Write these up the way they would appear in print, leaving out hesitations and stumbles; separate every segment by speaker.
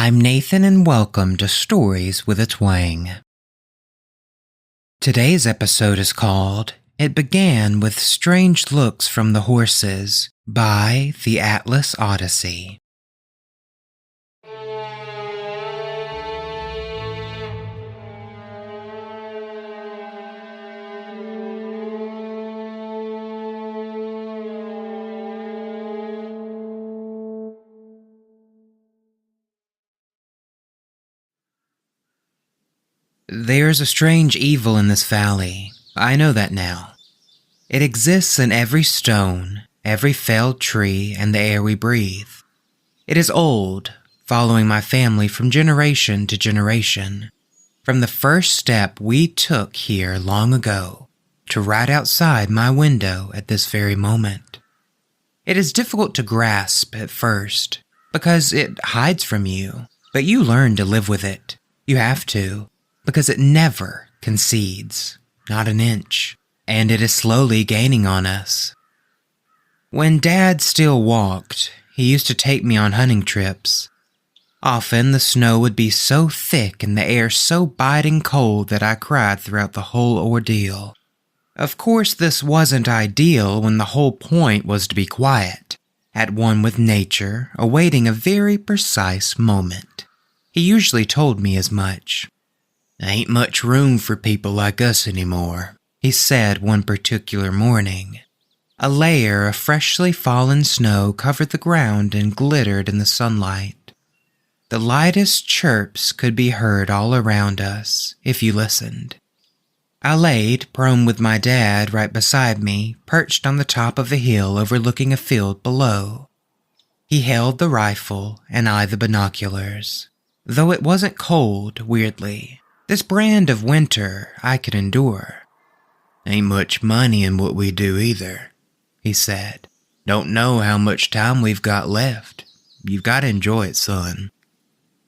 Speaker 1: I'm Nathan and welcome to Stories with a Twang. Today's episode is called It Began with Strange Looks from the Horses by TheAtlasOdyssey. There's a strange evil in this valley. I know that now. It exists in every stone, every felled tree, and the air we breathe. It is old, following my family from generation to generation. From the first step we took here long ago, to right outside my window at this very moment. It is difficult to grasp at first, because it hides from you, but you learn to live with it. You have to. Because it never concedes, not an inch, and it is slowly gaining on us. When Dad still walked, he used to take me on hunting trips. Often the snow would be so thick and the air so biting cold that I cried throughout the whole ordeal. Of course, this wasn't ideal when the whole point was to be quiet, at one with nature, awaiting a very precise moment. He usually told me as much. "Ain't much room for people like us anymore," he said one particular morning. A layer of freshly fallen snow covered the ground and glittered in the sunlight. The lightest chirps could be heard all around us, if you listened. I laid prone with my dad right beside me, perched on the top of a hill overlooking a field below. He held the rifle and I the binoculars, though it wasn't cold, weirdly. This brand of winter I could endure. "Ain't much money in what we do either," he said. "Don't know how much time we've got left. You've got to enjoy it, son."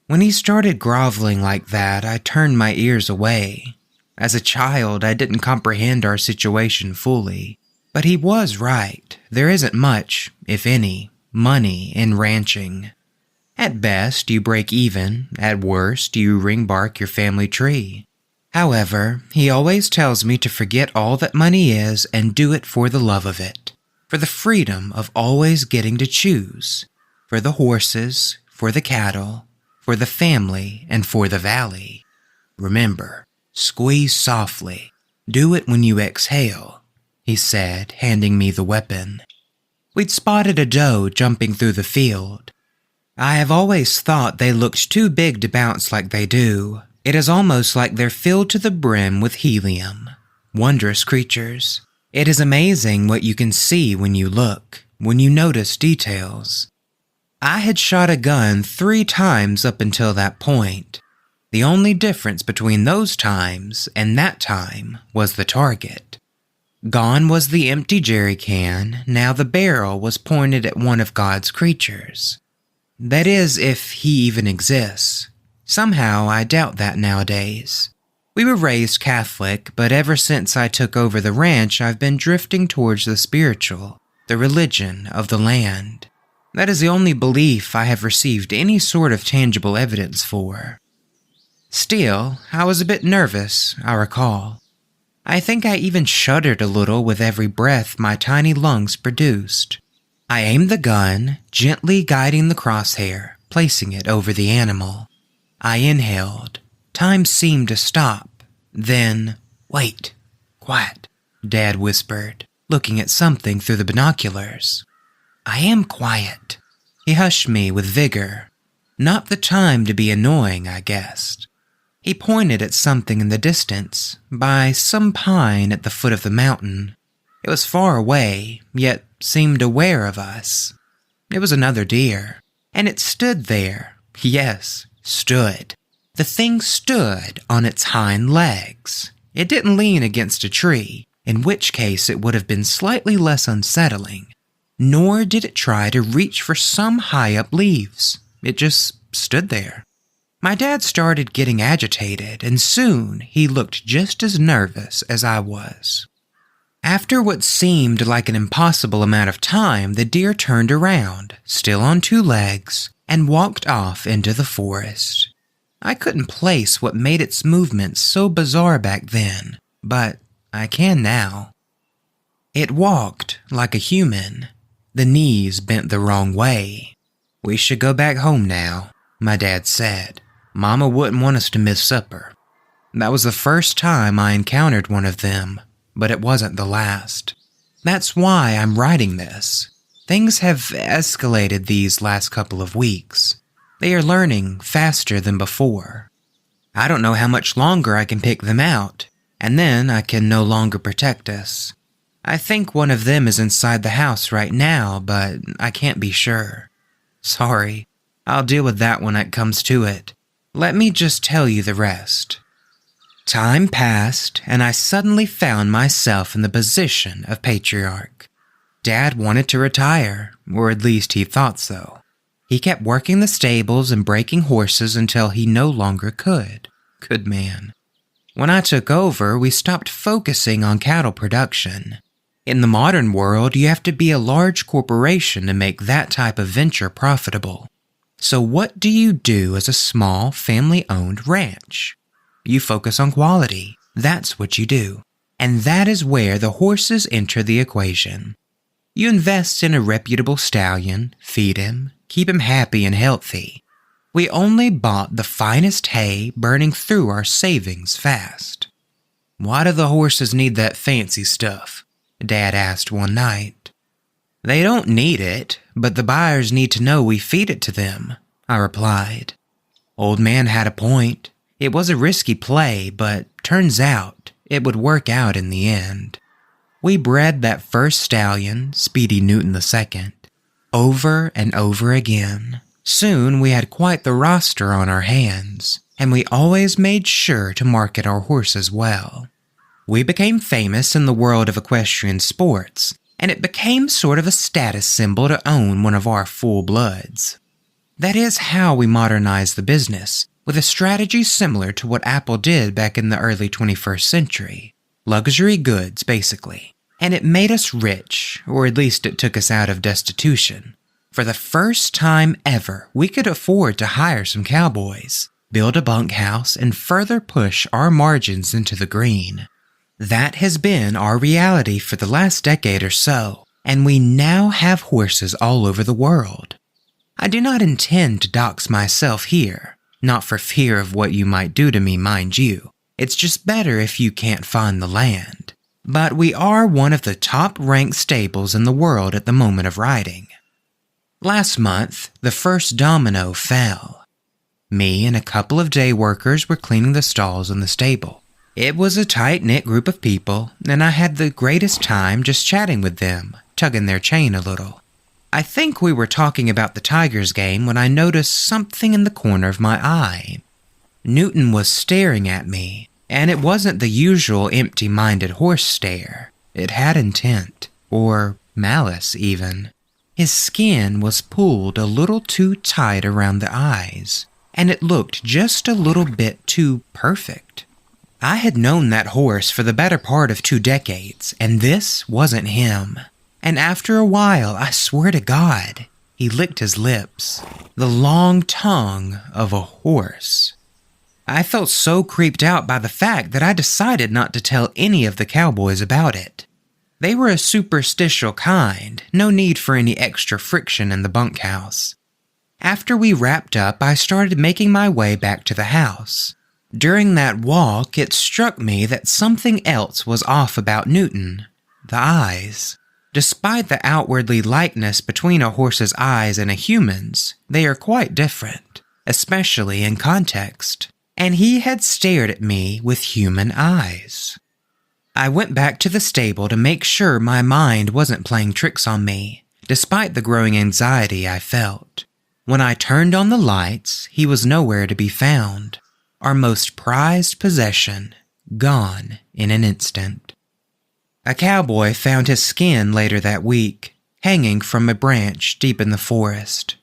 Speaker 1: When he started groveling like that, I turned my ears away. As a child, I didn't comprehend our situation fully. But he was right. There isn't much, if any, money in ranching. At best, you break even. At worst, you ring-bark your family tree. However, he always tells me to forget all that money is and do it for the love of it. For the freedom of always getting to choose. For the horses, for the cattle, for the family, and for the valley. Remember, squeeze softly. Do it when you exhale, he said, handing me the weapon. We'd spotted a doe jumping through the field. I have always thought they looked too big to bounce like they do. It is almost like they're filled to the brim with helium. Wondrous creatures. It is amazing what you can see when you look, when you notice details. I had shot a gun 3 times up until that point. The only difference between those times and that time was the target. Gone was the empty jerry can, now the barrel was pointed at one of God's creatures. That is, if he even exists. Somehow, I doubt that nowadays. We were raised Catholic, but ever since I took over the ranch, I've been drifting towards the spiritual, the religion of the land. That is the only belief I have received any sort of tangible evidence for. Still, I was a bit nervous, I recall. I think I even shuddered a little with every breath my tiny lungs produced. I aimed the gun, gently guiding the crosshair, placing it over the animal. I inhaled. Time seemed to stop. Then, "Wait, quiet," Dad whispered, looking at something through the binoculars. "I am quiet." He hushed me with vigor. Not the time to be annoying, I guessed. He pointed at something in the distance, by some pine at the foot of the mountain. It was far away, yet seemed aware of us. It was another deer, and it stood there. Yes, stood. The thing stood on its hind legs. It didn't lean against a tree, in which case it would have been slightly less unsettling. Nor did it try to reach for some high-up leaves. It just stood there. My dad started getting agitated, and soon he looked just as nervous as I was. After what seemed like an impossible amount of time, the deer turned around, still on 2 legs, and walked off into the forest. I couldn't place what made its movements so bizarre back then, but I can now. It walked like a human, the knees bent the wrong way. "We should go back home now," my dad said. "Mama wouldn't want us to miss supper." That was the first time I encountered one of them, but it wasn't the last. That's why I'm writing this. Things have escalated these last couple of weeks. They are learning faster than before. I don't know how much longer I can pick them out, and then I can no longer protect us. I think one of them is inside the house right now, but I can't be sure. Sorry, I'll deal with that when it comes to it. Let me just tell you the rest. Time passed, and I suddenly found myself in the position of patriarch. Dad wanted to retire, or at least he thought so. He kept working the stables and breaking horses until he no longer could. Good man. When I took over, we stopped focusing on cattle production. In the modern world, you have to be a large corporation to make that type of venture profitable. So what do you do as a small, family-owned ranch? You focus on quality. That's what you do. And that is where the horses enter the equation. You invest in a reputable stallion, feed him, keep him happy and healthy. We only bought the finest hay, burning through our savings fast. "Why do the horses need that fancy stuff?" Dad asked one night. "They don't need it, but the buyers need to know we feed it to them," I replied. Old man had a point. It was a risky play, but turns out it would work out in the end. We bred that first stallion, Speedy Newton II, over and over again. Soon we had quite the roster on our hands, and we always made sure to market our horses well. We became famous in the world of equestrian sports, and it became sort of a status symbol to own one of our full bloods. That is how we modernized the business, with a strategy similar to what Apple did back in the early 21st century. Luxury goods, basically. And it made us rich, or at least it took us out of destitution. For the first time ever, we could afford to hire some cowboys, build a bunkhouse, and further push our margins into the green. That has been our reality for the last decade or so, and we now have horses all over the world. I do not intend to dox myself here, not for fear of what you might do to me, mind you. It's just better if you can't find the land. But we are one of the top-ranked stables in the world at the moment of writing. Last month, the first domino fell. Me and a couple of day workers were cleaning the stalls in the stable. It was a tight-knit group of people, and I had the greatest time just chatting with them, tugging their chain a little. I think we were talking about the Tigers game when I noticed something in the corner of my eye. Newton was staring at me, and it wasn't the usual empty-minded horse stare. It had intent, or malice even. His skin was pulled a little too tight around the eyes, and it looked just a little bit too perfect. I had known that horse for the better part of 2 decades, and this wasn't him. And after a while, I swear to God, he licked his lips. The long tongue of a horse. I felt so creeped out by the fact that I decided not to tell any of the cowboys about it. They were a superstitious kind, no need for any extra friction in the bunkhouse. After we wrapped up, I started making my way back to the house. During that walk, it struck me that something else was off about Newton. The eyes. Despite the outwardly likeness between a horse's eyes and a human's, they are quite different, especially in context. And he had stared at me with human eyes. I went back to the stable to make sure my mind wasn't playing tricks on me, despite the growing anxiety I felt. When I turned on the lights, he was nowhere to be found. Our most prized possession, gone in an instant. A cowboy found his skin later that week, hanging from a branch deep in the forest.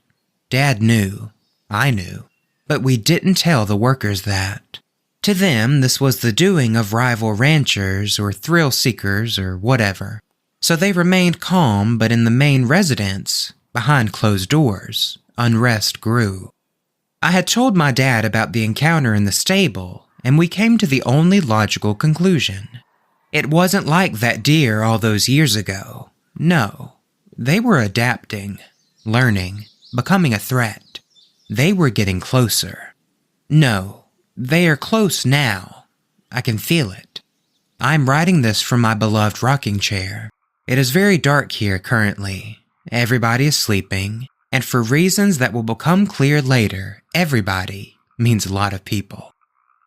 Speaker 1: Dad knew. I knew. But we didn't tell the workers that. To them, this was the doing of rival ranchers or thrill seekers or whatever. So they remained calm, but in the main residence, behind closed doors, unrest grew. I had told my dad about the encounter in the stable, and we came to the only logical conclusion. It wasn't like that deer all those years ago. No, they were adapting, learning, becoming a threat. They were getting closer. No, they are close now. I can feel it. I'm writing this from my beloved rocking chair. It is very dark here currently. Everybody is sleeping, and for reasons that will become clear later, everybody means a lot of people.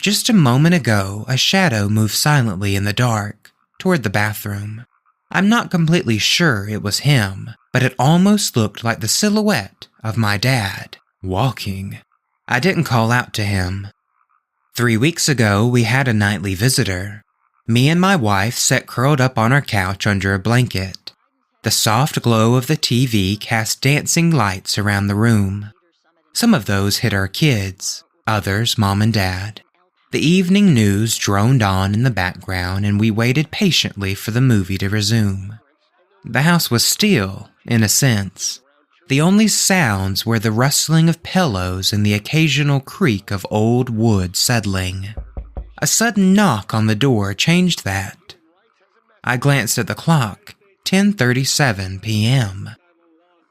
Speaker 1: Just a moment ago, a shadow moved silently in the dark toward the bathroom. I'm not completely sure it was him, but it almost looked like the silhouette of my dad, walking. I didn't call out to him. 3 weeks ago, we had a nightly visitor. Me and my wife sat curled up on our couch under a blanket. The soft glow of the TV cast dancing lights around the room. Some of those hit our kids, others Mom and Dad. The evening news droned on in the background, and we waited patiently for the movie to resume. The house was still, in a sense. The only sounds were the rustling of pillows and the occasional creak of old wood settling. A sudden knock on the door changed that. I glanced at the clock, 10:37 p.m.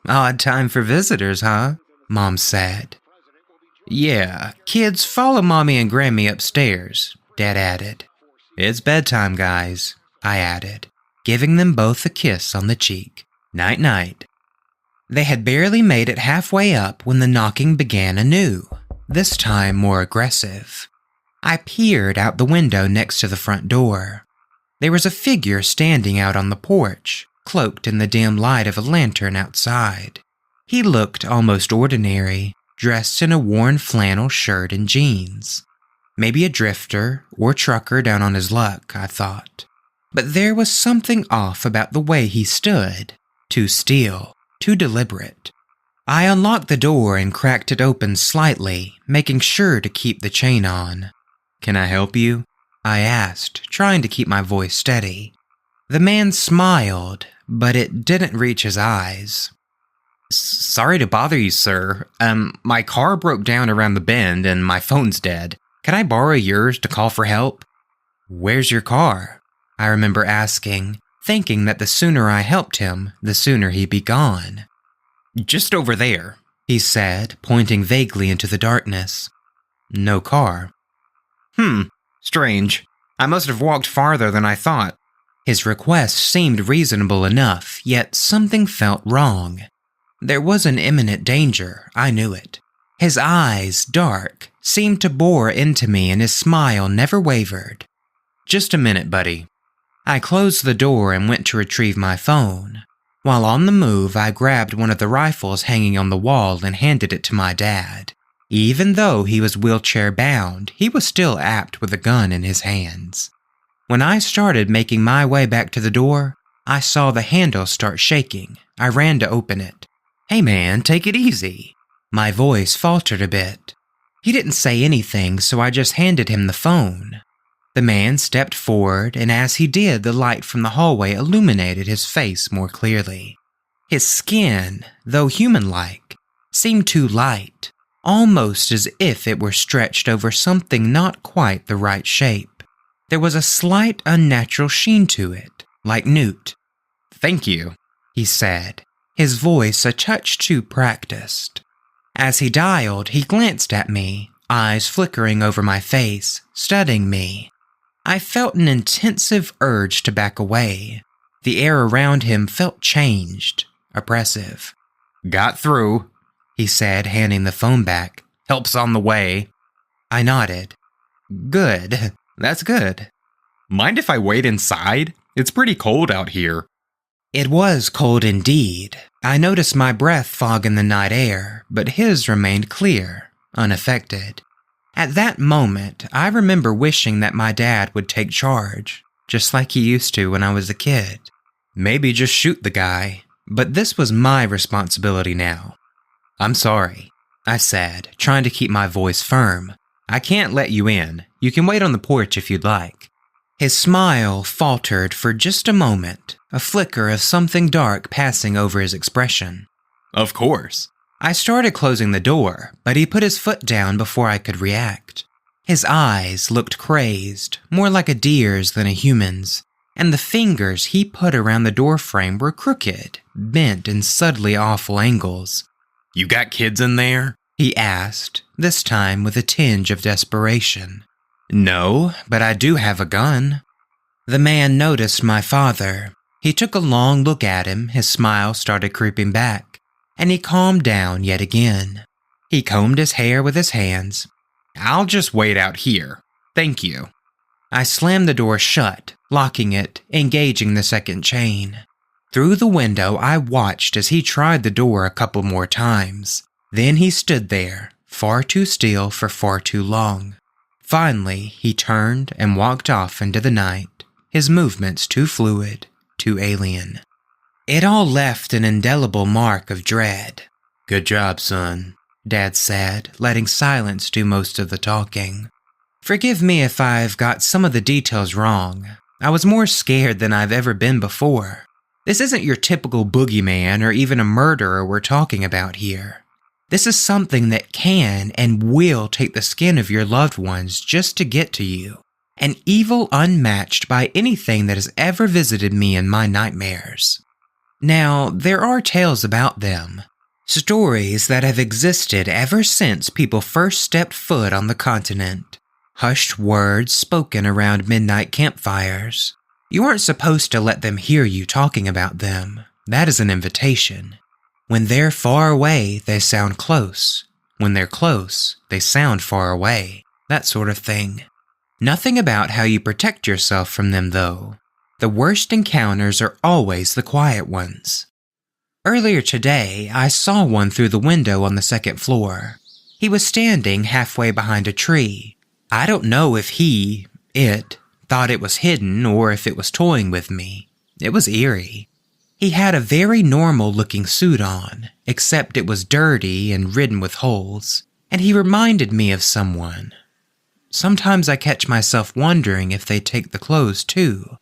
Speaker 1: "Odd time for visitors, huh?" Mom said. "Yeah, kids, follow Mommy and Grammy upstairs," Dad added. "It's bedtime, guys," I added, giving them both a kiss on the cheek. "Night-night." They had barely made it halfway up when the knocking began anew, this time more aggressive. I peered out the window next to the front door. There was a figure standing out on the porch, cloaked in the dim light of a lantern outside. He looked almost ordinary, dressed in a worn flannel shirt and jeans. Maybe a drifter or trucker down on his luck, I thought. But there was something off about the way he stood. Too still, too deliberate. I unlocked the door and cracked it open slightly, making sure to keep the chain on. "Can I help you?" I asked, trying to keep my voice steady. The man smiled, but it didn't reach his eyes. "Sorry to bother you, sir. My car broke down around the bend and my phone's dead. Can I borrow yours to call for help?" "Where's your car?" I remember asking, thinking that the sooner I helped him, the sooner he'd be gone. "Just over there," he said, pointing vaguely into the darkness. No car. Strange. I must have walked farther than I thought." His request seemed reasonable enough, yet something felt wrong. There was an imminent danger, I knew it. His eyes, dark, seemed to bore into me and his smile never wavered. "Just a minute, buddy." I closed the door and went to retrieve my phone. While on the move, I grabbed one of the rifles hanging on the wall and handed it to my dad. Even though he was wheelchair-bound, he was still apt with a gun in his hands. When I started making my way back to the door, I saw the handle start shaking. I ran to open it. "Hey man, take it easy." My voice faltered a bit. He didn't say anything, so I just handed him the phone. The man stepped forward, and as he did, the light from the hallway illuminated his face more clearly. His skin, though human-like, seemed too light, almost as if it were stretched over something not quite the right shape. There was a slight unnatural sheen to it, like newt. "Thank you," he said, his voice a touch too practiced. As he dialed, he glanced at me, eyes flickering over my face, studying me. I felt an intensive urge to back away. The air around him felt changed, oppressive. "Got through," he said, handing the phone back. "Help's on the way." I nodded. "Good. That's good." "Mind if I wait inside? It's pretty cold out here." It was cold indeed. I noticed my breath fog in the night air, but his remained clear, unaffected. At that moment, I remember wishing that my dad would take charge, just like he used to when I was a kid. Maybe just shoot the guy, but this was my responsibility now. "I'm sorry," I said, trying to keep my voice firm. "I can't let you in. You can wait on the porch if you'd like." His smile faltered for just a moment, a flicker of something dark passing over his expression. "Of course." I started closing the door, but he put his foot down before I could react. His eyes looked crazed, more like a deer's than a human's, and the fingers he put around the doorframe were crooked, bent in subtly awful angles. "You got kids in there?" he asked, this time with a tinge of desperation. "No, but I do have a gun." The man noticed my father. He took a long look at him, his smile started creeping back, and he calmed down yet again. He combed his hair with his hands. "I'll just wait out here. Thank you." I slammed the door shut, locking it, engaging the second chain. Through the window, I watched as he tried the door a couple more times. Then he stood there, far too still for far too long. Finally, he turned and walked off into the night, his movements too fluid, too alien. It all left an indelible mark of dread. "Good job, son," Dad said, letting silence do most of the talking. Forgive me if I've got some of the details wrong. I was more scared than I've ever been before. This isn't your typical boogeyman or even a murderer we're talking about here. This is something that can and will take the skin of your loved ones just to get to you. An evil unmatched by anything that has ever visited me in my nightmares. Now, there are tales about them. Stories that have existed ever since people first stepped foot on the continent. Hushed words spoken around midnight campfires. You aren't supposed to let them hear you talking about them. That is an invitation. When they're far away, they sound close. When they're close, they sound far away. That sort of thing. Nothing about how you protect yourself from them, though. The worst encounters are always the quiet ones. Earlier today, I saw one through the window on the second floor. He was standing halfway behind a tree. I don't know if it, thought it was hidden or if it was toying with me. It was eerie. He had a very normal-looking suit on, except it was dirty and ridden with holes, and he reminded me of someone. Sometimes I catch myself wondering if they take the clothes too.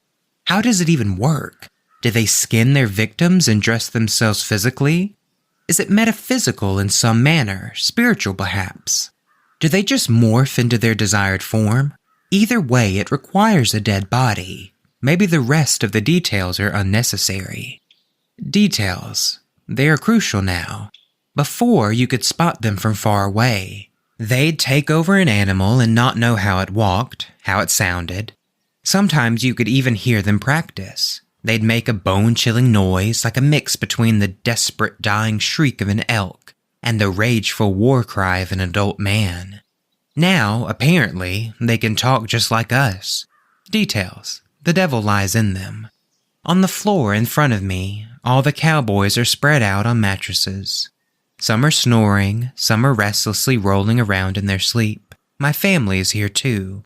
Speaker 1: How does it even work? Do they skin their victims and dress themselves physically? Is it metaphysical in some manner, spiritual perhaps? Do they just morph into their desired form? Either way, it requires a dead body. Maybe the rest of the details are unnecessary. Details. They are crucial now. Before, you could spot them from far away. They'd take over an animal and not know how it walked, how it sounded. Sometimes you could even hear them practice. They'd make a bone-chilling noise like a mix between the desperate dying shriek of an elk and the rageful war cry of an adult man. Now, apparently, they can talk just like us. Details. The devil lies in them. On the floor in front of me, all the cowboys are spread out on mattresses. Some are snoring, some are restlessly rolling around in their sleep. My family is here too.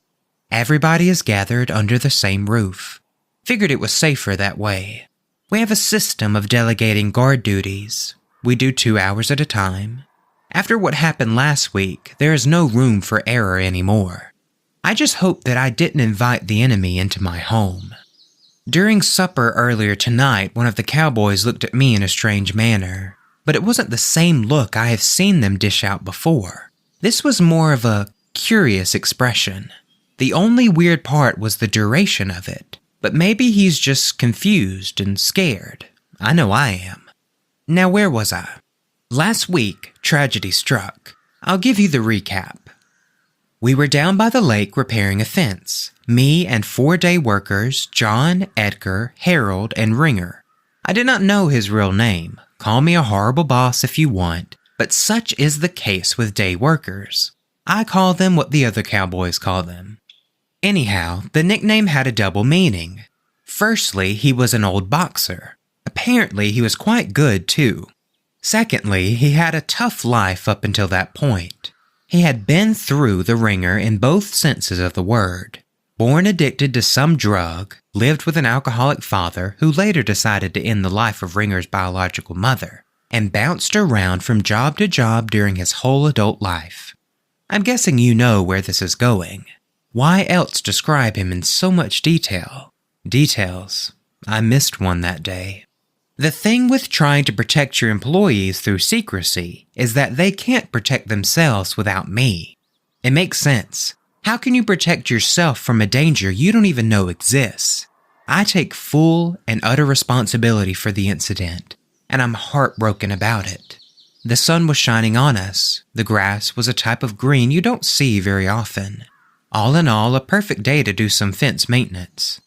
Speaker 1: Everybody is gathered under the same roof. Figured it was safer that way. We have a system of delegating guard duties. We do 2 hours at a time. After what happened last week, there is no room for error anymore. I just hope that I didn't invite the enemy into my home. During supper earlier tonight, one of the cowboys looked at me in a strange manner, but it wasn't the same look I have seen them dish out before. This was more of a curious expression. The only weird part was the duration of it, but maybe he's just confused and scared. I know I am. Now, where was I? Last week, tragedy struck. I'll give you the recap. We were down by the lake repairing a fence. Me and 4 day workers, John, Edgar, Harold, and Ringer. I did not know his real name. Call me a horrible boss if you want, but such is the case with day workers. I call them what the other cowboys call them. Anyhow, the nickname had a double meaning. Firstly, he was an old boxer. Apparently, he was quite good, too. Secondly, he had a tough life up until that point. He had been through the ringer in both senses of the word. Born addicted to some drug, lived with an alcoholic father who later decided to end the life of Ringer's biological mother, and bounced around from job to job during his whole adult life. I'm guessing you know where this is going. Why else describe him in so much detail? Details. I missed one that day. The thing with trying to protect your employees through secrecy is that they can't protect themselves without me. It makes sense. How can you protect yourself from a danger you don't even know exists? I take full and utter responsibility for the incident, and I'm heartbroken about it. The sun was shining on us. The grass was a type of green you don't see very often. All in all, a perfect day to do some fence maintenance.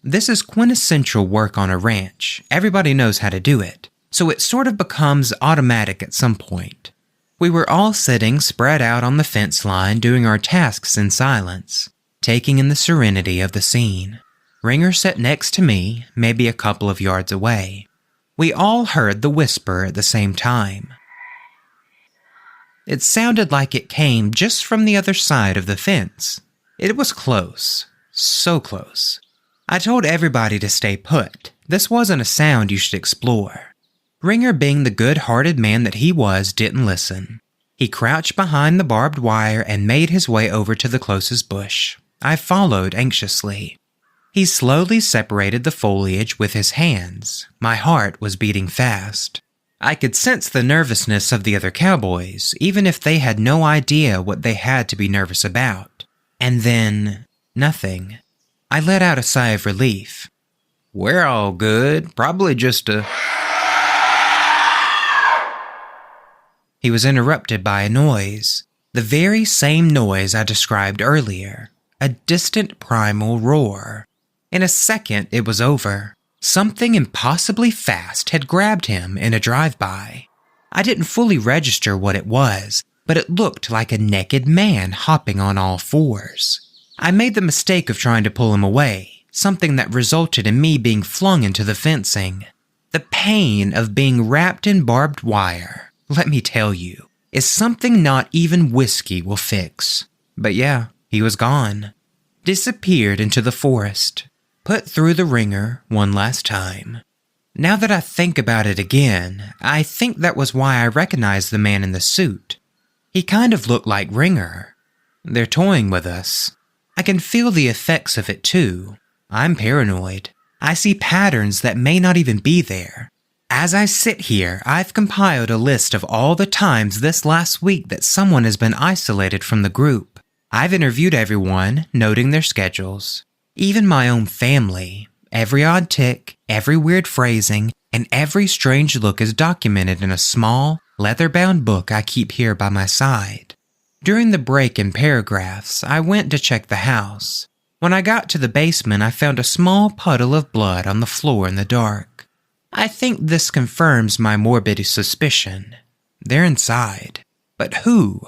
Speaker 1: This is quintessential work on a ranch. Everybody knows how to do it, so it sort of becomes automatic at some point. We were all sitting spread out on the fence line doing our tasks in silence, taking in the serenity of the scene. Ringer sat next to me, maybe a couple of yards away. We all heard the whisper at the same time. It sounded like it came just from the other side of the fence. It was close, so close. I told everybody to stay put. This wasn't a sound you should explore. Ringer, being the good-hearted man that he was, didn't listen. He crouched behind the barbed wire and made his way over to the closest bush. I followed anxiously. He slowly separated the foliage with his hands. My heart was beating fast. I could sense the nervousness of the other cowboys, even if they had no idea what they had to be nervous about. And then, nothing. I let out a sigh of relief. We're all good, probably just a... He was interrupted by a noise, the very same noise I described earlier, a distant primal roar. In a second, it was over. Something impossibly fast had grabbed him in a drive-by. I didn't fully register what it was, but it looked like a naked man hopping on all fours. I made the mistake of trying to pull him away, something that resulted in me being flung into the fencing. The pain of being wrapped in barbed wire, let me tell you, is something not even whiskey will fix. But yeah, he was gone. Disappeared into the forest. Put through the ringer one last time. Now that I think about it again, I think that was why I recognized the man in the suit. He kind of looked like Ringer. They're toying with us. I can feel the effects of it too. I'm paranoid. I see patterns that may not even be there. As I sit here, I've compiled a list of all the times this last week that someone has been isolated from the group. I've interviewed everyone, noting their schedules. Even my own family. Every odd tick, every weird phrasing, and every strange look is documented in a small, leather-bound book I keep here by my side. During the break in paragraphs, I went to check the house. When I got to the basement, I found a small puddle of blood on the floor in the dark. I think this confirms my morbid suspicion. They're inside. But who?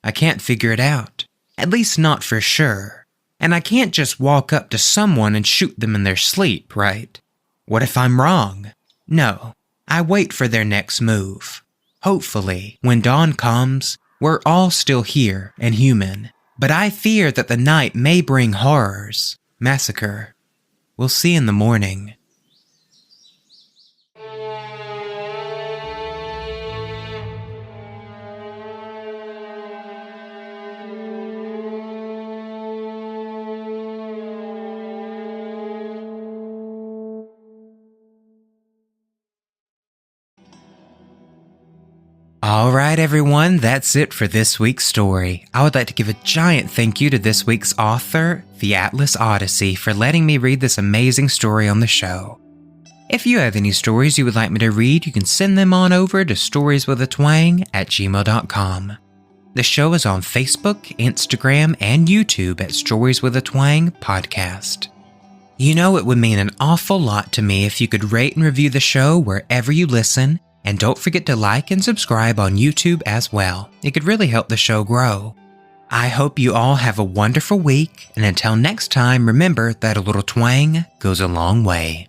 Speaker 1: I can't figure it out. At least not for sure. And I can't just walk up to someone and shoot them in their sleep, right? What if I'm wrong? No. I wait for their next move. Hopefully, when dawn comes, we're all still here and human. But I fear that the night may bring horrors, massacre. We'll see in the morning. Alright everyone, that's it for this week's story. I would like to give a giant thank you to this week's author, TheAtlasOdyssey, for letting me read this amazing story on the show. If you have any stories you would like me to read, you can send them on over to storieswithatwang@gmail.com. The show is on Facebook, Instagram, and YouTube at Stories with a Twang Podcast. You know, it would mean an awful lot to me if you could rate and review the show wherever you listen. And don't forget to like and subscribe on YouTube as well. It could really help the show grow. I hope you all have a wonderful week, and until next time, remember that a little twang goes a long way.